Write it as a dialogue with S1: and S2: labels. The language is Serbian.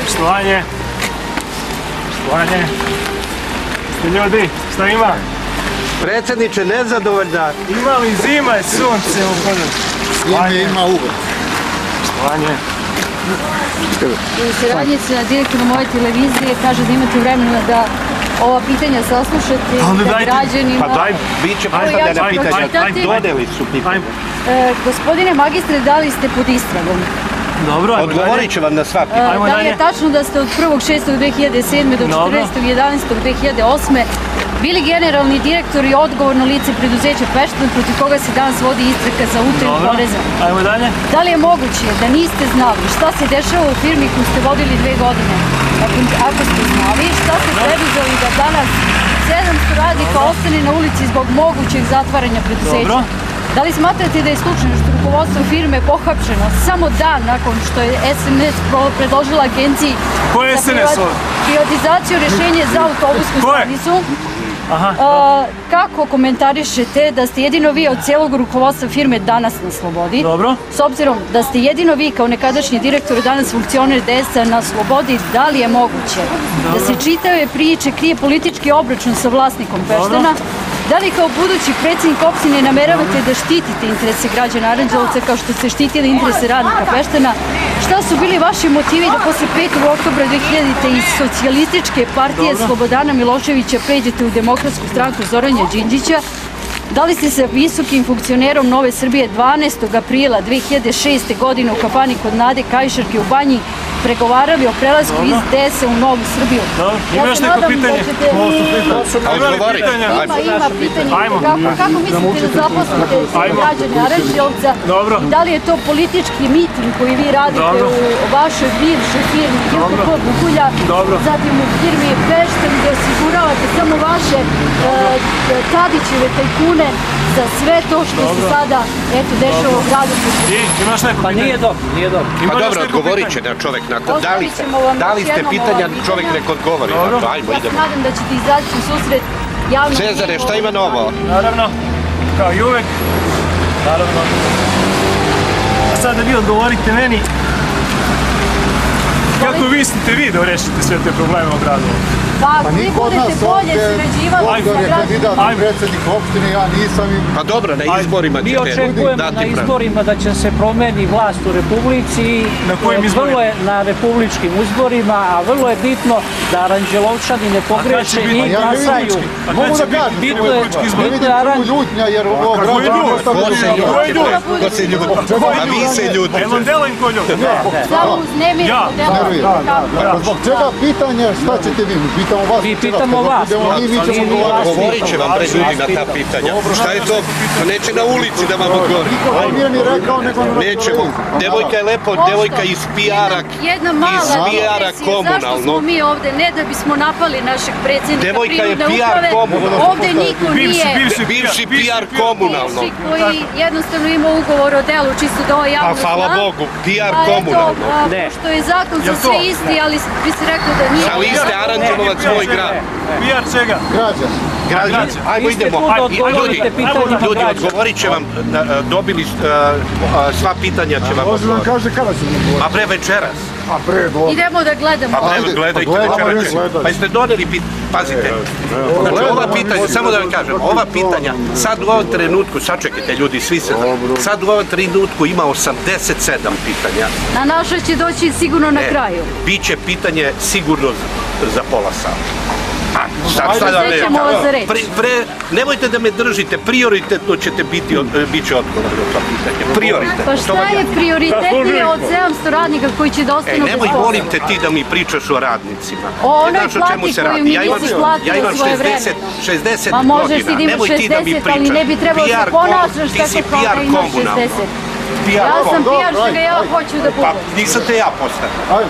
S1: Štovanje. Ste ljudi, šta ima?
S2: Predsjedniče, nezadovoljna.
S1: Ima li zima i sunce u hodu?
S2: Ima uvod.
S1: Štovanje.
S3: U saradnji sa direktorom ove televizije kaže da imate vremena da ova pitanja saslušate, da građanima...
S2: Pa daj, bit će postavljena pitanja, dodeli su pitanja.
S3: Gospodine magistre, da li ste pod istragom?
S1: Dobro, ajmo dalje.
S2: Odgovorit će vam na sva pitanja.
S3: Da li je tačno da ste od 1.6.2007. do 14.11.2008. bili generalni direktor i odgovorno lice preduzeća Peštan protiv koga se danas vodi istraga za utaju poreza?
S1: Ajmo dalje.
S3: Da li je moguće da niste znali šta se dešava u firmi koju ste vodili 2 godine? Ako ste znali, šta ste preduzeli da danas 700 radnika ostane na ulici zbog mogućeg zatvaranja preduzeća? Da li smatrate da je slučajno što rukovodstvo firme pohapšeno samo dan nakon što je SNS predložila agenciji za privatizaciju rješenje za autobusku stanicu? Kako komentarišete da ste jedino vi od cijelog rukovodstva firme danas na slobodi? S obzirom da ste jedino vi kao nekadašnji direktor danas funkcioner DS-a na slobodi, da li je moguće da se čitave priče krije politički obračun sa vlasnikom Peštana? Da li kao budući predsjednik opštine nameravate da štitite interese građana Aranđelovca kao što ste štitili interese radnika Peštana? Šta su bili vaši motivi da posle 5. oktobra 2000. iz socijalističke partije Slobodana Miloševića pređete u Demokratsku stranku Zorana Đinđića? Da li ste sa visokim funkcionerom Nove Srbije 12. aprila 2006. godine u kafani kod Nade Kajšarke u Banji pregovarali o prelasku iz DS-a u Novu Srbiju?
S1: Imaš neko pitanje?
S3: Ima pitanje. Kako mislite da zaposlite građane Aranđelovca? Da li je to politički miting koji vi radite u vašoj bivšoj firmi JKP Bugulja, zatim u firmi Peštan gdje osiguravate samo vaše Tadićeve tajkune za sve to što se sada dešava u gradu?
S4: Pa nije dobro, nije dobro.
S2: Pa dobro, odgovorit će na čovek na to. Da li ste pitanja, čovek nek odgovori na to. Ajmo, idemo.
S3: Ja se nadam da ćete izaći u susret javnom...
S2: Cezare, šta ima novo?
S1: Naravno, kao i uvek. Naravno. A sada vi odgovorite meni kako mislite vi da rešite sve te probleme u gradu?
S3: Pa vi budete bolje sređivali sa građanima.
S5: Predsjednik opštine, ja nisam im...
S2: Pa dobro, na izborima ćete
S4: mi očekujemo na izborima da će se promeni vlast u Republici.
S1: Na kojim izborima?
S4: Na republičkim izborima, a vrlo je bitno da Aranđelovčani ne pogreše i glasaju.
S5: Mogu da kažem,
S4: bitno je
S5: ljutnja jer ovo građana...
S2: Ko se ljudi? A vi se ljudi.
S1: Evo delo im ko ljudi.
S3: Samo uznemirimo delo.
S5: Zbog čega pitanje, šta ćete vi?
S4: Mi pitamo vas.
S2: Govorit će vam pred ljudi na ta pitanja. Šta je to? Neće na ulici da vam odgovori. Nećemo. Devojka je lepo, devojka iz PR-a komunalnog.
S3: Zašto smo mi ovde? Ne da bismo napali našeg predsjednika
S2: devojka je PR komunalnog.
S3: Ovde niko nije...
S2: Bivši PR komunalnog.
S3: Bivši koji jednostavno ima ugovor o delu, čisto da ovo javno zna.
S2: A hvala Bogu, PR komunalnog.
S3: Što je zakon za sve isti, ali bi se rekao da nije...
S2: Ali ste Aranđelovac svoj grad.
S1: PR čega?
S2: Građani. Ajmo idemo. Ljudi, odgovorit će vam, dobili sva pitanja će vam odgovoriti.
S5: Može vam kaže kada će vam odgovoriti?
S2: A pre večeras.
S3: Idemo da gledamo.
S2: A pre gledajte večeras. Pa jeste doneli pitanje, pazite. Znači ova pitanja, samo da vam kažem, ova pitanja, sad u ovom trenutku, sačekajte ljudi, svi se sad u ovom trenutku ima 87 pitanja.
S3: Na naše će doći sigurno na kraju.
S2: Biće pitanje sigurno za pola sata. Nemojte da me držite, prioritetno ćete biti odgovor na to pitanje. Prioritetno.
S3: Pa šta je prioritetnije od 700 radnika koji će da ostanu bez posla?
S2: Nemoj, molim te ti da mi pričaš o radnicima.
S3: O onoj plati koju mi nisi platila svoje vremeno.
S2: Ja imam 60 godina.
S3: Ma možeš ti da imaš 60, ali ne bi trebalo se ponašaš tako kao da imaš 60. Ja sam PR što ga ja hoću da budem.
S2: Pa nisam te ja postavio.